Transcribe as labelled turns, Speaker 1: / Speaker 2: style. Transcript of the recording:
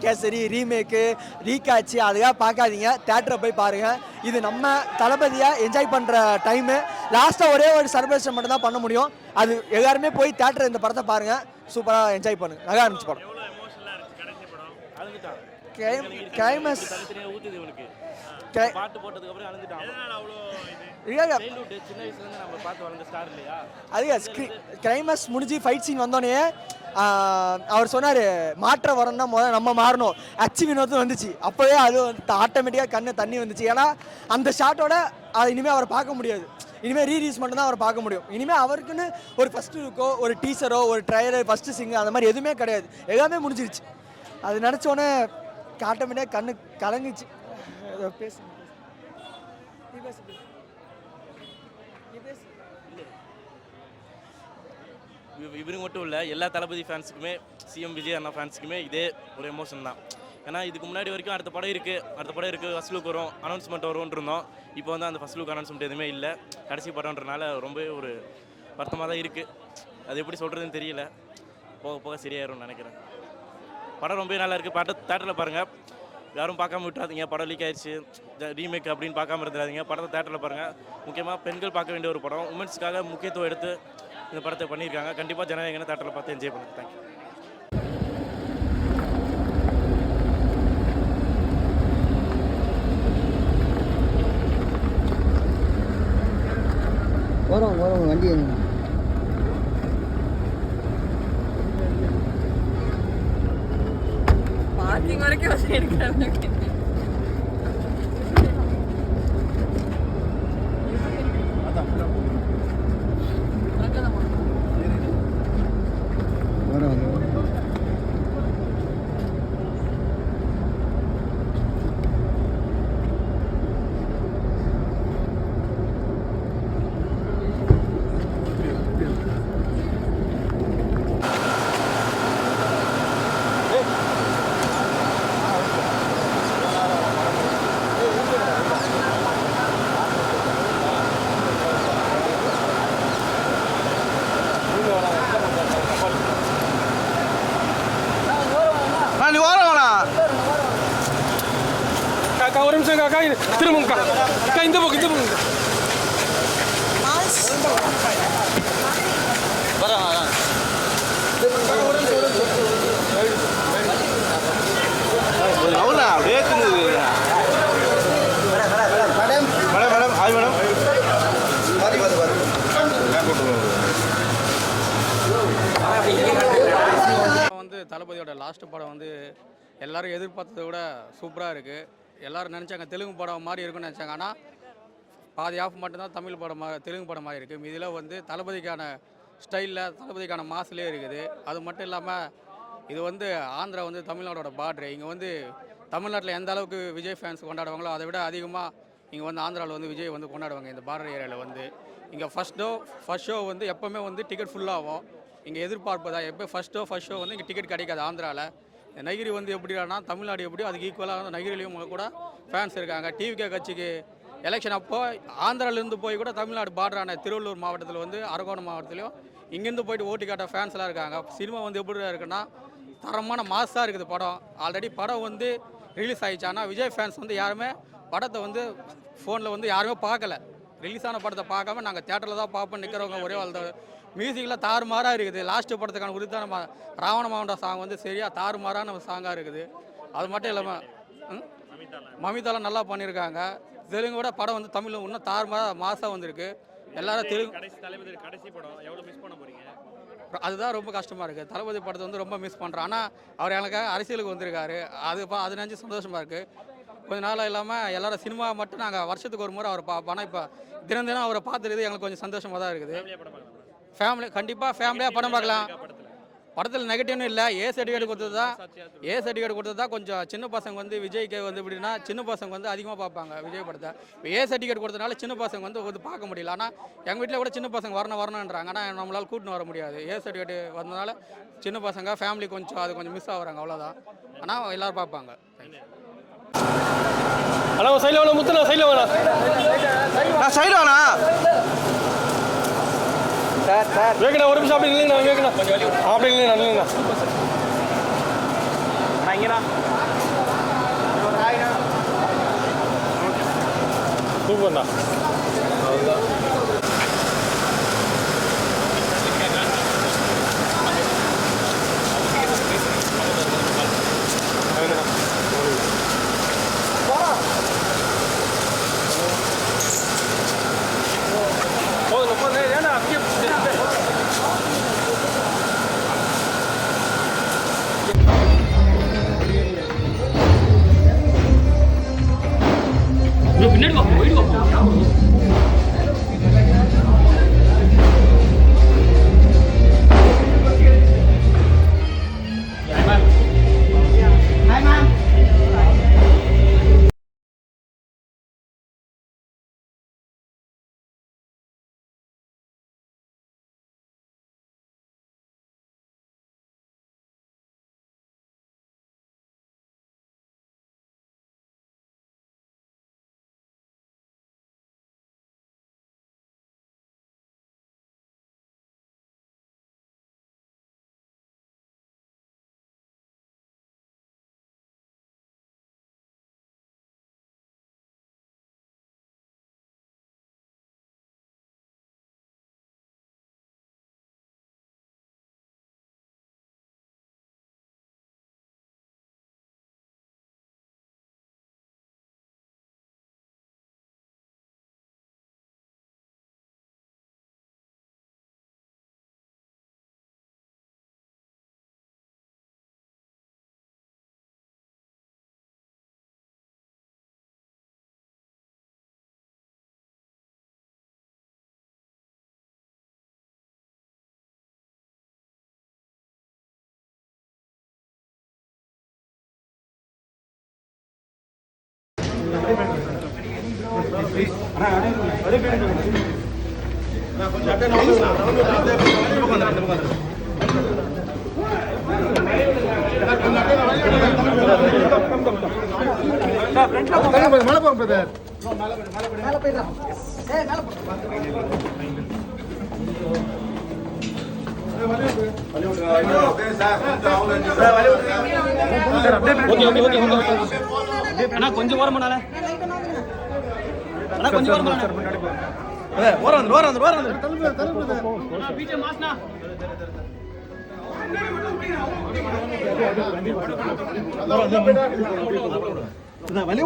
Speaker 1: Kesari remake ரீகாட்சி அதுக்காக பார்க்காதீங்க, தியேட்டரை போய் பாருங்க. இது நம்ம தளபதியா என்ஜாய் பண்ற டைமு. லாஸ்டா ஒரே ஒரு சர்ப்ரைஸ் மட்டும் தான் பண்ண முடியும். அது எல்லாருமே போய் தியேட்டர் இந்த படத்தை பாருங்க, சூப்பரா என்ஜாய் பண்ணுங்க. நல்லா இருந்துச்சு படம். கிளைமேக்ஸ் கிளைமேக்ஸ் முடிஞ்சு ஃபைட் சீன் வந்தோடனே அவர் சொன்னார் மாற்ற வரணும்னா முதல்ல நம்ம மாறணும். அச்சு வினோதம் வந்துச்சு. அப்போவே அது ஆட்டோமேட்டிக்காக கண்ணு தண்ணி வந்துச்சு. ஏன்னா அந்த ஷாட்டோட இனிமேல் அவரை பார்க்க முடியாது. இனிமேல் ரீலீஸ் மட்டும் தான் அவரை பார்க்க முடியும். இனிமேல் அவருக்குன்னு ஒரு ஃபஸ்ட்டு இருக்கோ ஒரு டீசரோ ஒரு ட்ரைலர் ஃபஸ்ட்டு சிங்கர் அந்த மாதிரி எதுவுமே கிடையாது. எல்லாமே முடிஞ்சிருச்சு. அது நினச்சோன்னே ஆட்டோமேட்டிக்காக கண்ணு கலங்குச்சு. பேசு
Speaker 2: இவருக்கு மட்டும் இல்லை, எல்லா தளபதி ஃபேன்ஸுக்குமே சிஎம் விஜய் அண்ணா ஃபேன்ஸுக்குமே இதே ஒரு எமோஷன் தான். ஏன்னா இதுக்கு முன்னாடி வரைக்கும் அடுத்த படம் இருக்குது ஃபஸ்ட் லுக் வரும், அனௌன்ஸ்மெண்ட் வரும்னு இருந்தோம். இப்போ வந்து அந்த ஃபஸ்ட் லுக் அனௌன்ஸ்மெண்ட் எதுவுமே இல்லை. கடைசி படம்ன்றனால ரொம்ப ஒரு வருத்தமாக தான் இருக்குது. அது எப்படி சொல்கிறதுன்னு தெரியல. போக போக சரியாயிரும்னு நினைக்கிறேன். படம் ரொம்ப நல்லா இருக்குது. படம் தேட்டரில் பாருங்கள். யாரும் பார்க்காம விட்டுறாதீங்க. படம் லீக் ஆயிடுச்சு ரீமேக் அப்படின்னு பார்க்காம இருந்துடாதீங்க. படத்தை தேட்டரில் பாருங்கள். முக்கியமாக பெண்கள் பார்க்க வேண்டிய ஒரு படம். உமன்ஸ்க்காக முக்கியத்துவம் எடுத்து இந்த படத்தை பண்ணியிருக்காங்க. கண்டிப்பாக ஜனநாயகனை தேட்டரில் பார்த்து என்ஜாய் பண்ணுங்க. தேங்க்யூ.
Speaker 3: வரோம் வண்டி
Speaker 4: பார்க்கிங் வரைக்கும் வசதி எடுக்கிறாங்க.
Speaker 5: நீ ஓரவானா காக்கா ஒரு நிமிஷம் காக்கா திரும்புங்கக்கா அக்கா இந்த பக்கம்
Speaker 6: அவனா அப்படியே மேடம் மேடம் ஆய் மேடம்
Speaker 7: வந்து தளபதியோட லாஸ்ட் படம் வந்து எல்லாரும் எதிர்பார்த்ததை விட சூப்பராக இருக்குது. எல்லோரும் நினச்சாங்க தெலுங்கு படம் மாதிரி இருக்குன்னு நினச்சாங்க. ஆனால் பாதி ஆஃப் மட்டும்தான் தமிழ் படம் தெலுங்கு படம் மாதிரி இருக்குது. இதில் வந்து தளபதிக்கான ஸ்டைலில் தளபதிக்கான மாஸ்லேயே இருக்குது. அது மட்டும் இல்லாமல் இது வந்து ஆந்திரா வந்து தமிழ்நாடோட பார்டரு. இங்கே வந்து தமிழ்நாட்டில் எந்த அளவுக்கு விஜய் ஃபேன்ஸ் கொண்டாடுவாங்களோ அதை விட அதிகமாக இங்கே வந்து ஆந்திராவில் வந்து விஜய் வந்து கொண்டாடுவாங்க. இந்த பார்டர் ஏரியாவில் வந்து இங்கே ஃபஸ்ட் ஷோ வந்து எப்போவுமே வந்து டிக்கெட் ஃபுல்லாகும். இங்கே எதிர்பார்ப்பதா எப்போ ஃபஸ்ட் ஷோ வந்து இங்கே டிக்கெட் கிடைக்காது ஆந்திராவில். நகிரி வந்து எப்படின்னா தமிழ்நாடு எப்படியோ அதுக்கு ஈக்குவலாக வந்து நகிரிலையும் கூட ஃபேன்ஸ் இருக்காங்க. டிவிகே கட்சிக்கு எலெக்ஷன் அப்போ ஆந்திராவிலேருந்து போய் கூட தமிழ்நாடு பார்டரான திருவள்ளூர் மாவட்டத்தில் வந்து அரக்கோணம் மாவட்டத்திலையும் இங்கேருந்து போயிட்டு ஓட்டி காட்ட ஃபேன்ஸ்லாம் இருக்காங்க. சினிமா வந்து எப்படி இருக்குன்னா தரமான மாஸாக இருக்குது படம். ஆல்ரெடி படம் வந்து ரிலீஸ் ஆகிடுச்சு. ஆனால் விஜய் ஃபேன்ஸ் வந்து யாருமே படத்தை வந்து ஃபோனில் வந்து யாருமே பார்க்கல. ரிலீஸ் ஆன படத்தை பார்க்காம நாங்கள் தேட்டரில் தான் பார்ப்போம் நிற்கிறவங்க ஒரே வாழ்ந்த மியூசிக்கில் தாறுமாறாக இருக்குது. லாஸ்ட்டு படத்துக்கான உறுதியான ராவண மாவட்ட சாங் வந்து சரியாக தாறுமாறான சாங்காக இருக்குது. அது மட்டும் இல்லாமல் மமிதாலாம் நல்லா பண்ணியிருக்காங்க. தெலுங்கு விட படம் வந்து தமிழ் இன்னும் தாறுமாறாக மாசாக வந்திருக்கு. எல்லாரும் தெலுங்கு
Speaker 2: கடைசி படம் எவ்வளோ மிஸ் பண்ண போறீங்க?
Speaker 7: அதுதான் ரொம்ப கஷ்டமாக இருக்குது. தளபதி படத்தை வந்து ரொம்ப மிஸ் பண்ணுறேன். ஆனால் அவர் எனக்கு அரசியலுக்கு வந்திருக்காரு. அது நினச்சி சந்தோஷமாக இருக்குது. கொஞ்ச நாளாக இல்லாமல் எல்லாரும் சினிமா மட்டும் நாங்கள் வருஷத்துக்கு ஒரு முறை அவர் பார்ப்போம். இப்போ தினம் அவரை பார்த்துருது எங்களுக்கு கொஞ்சம் சந்தோஷமாக தான் இருக்குது. ஃபேமிலி கண்டிப்பாக ஃபேமிலியாக படம் பார்க்கலாம். படத்தில் நெகட்டிவ்னு இல்லை. ஏ சர்டிஃபிகேட் கொடுத்தது தான் கொஞ்சம் சின்ன பசங்க வந்து விஜய்க்கு வந்து எப்படின்னா சின்ன பசங்க வந்து அதிகமாக பார்ப்பாங்க விஜய் படத்தை. இப்போ ஏ சர்டிஃபிகேட் கொடுத்தனால சின்ன பசங்க வந்து பார்க்க முடியல. ஆனால் எங்கள் வீட்டில் கூட சின்ன பசங்க வரணுன்றாங்க. ஆனால் நம்மளால் கூட்டின்னு வர முடியாது. ஏ சர்டிஃபிகேட் வந்ததுனால சின்ன பசங்க ஃபேமிலி கொஞ்சம் மிஸ் ஆகுறாங்க. அவ்வளோதான். ஆனால் எல்லோரும் பார்ப்பாங்க.
Speaker 5: சைடில் வேணா முத்துனா சைடில் வேணா வேகண்ணா ஒரு நிமிஷம் அப்படி இல்லைங்கண்ணா வேகண்ணா அப்படி இல்லைங்கண்ணா இல்லைங்கண்ணா சூப்பர்ண்ணா போதும் ஏன்னா பின்னாடி வா போயிடு வா
Speaker 6: மழை போகும் பிரதர்
Speaker 5: அண்ணா கொஞ்சம் ஓரம் பண்ணால அண்ணா கொஞ்சம் ஓரம் பண்ணால ஓரம் பிஜே மாஸ்னா
Speaker 6: வலி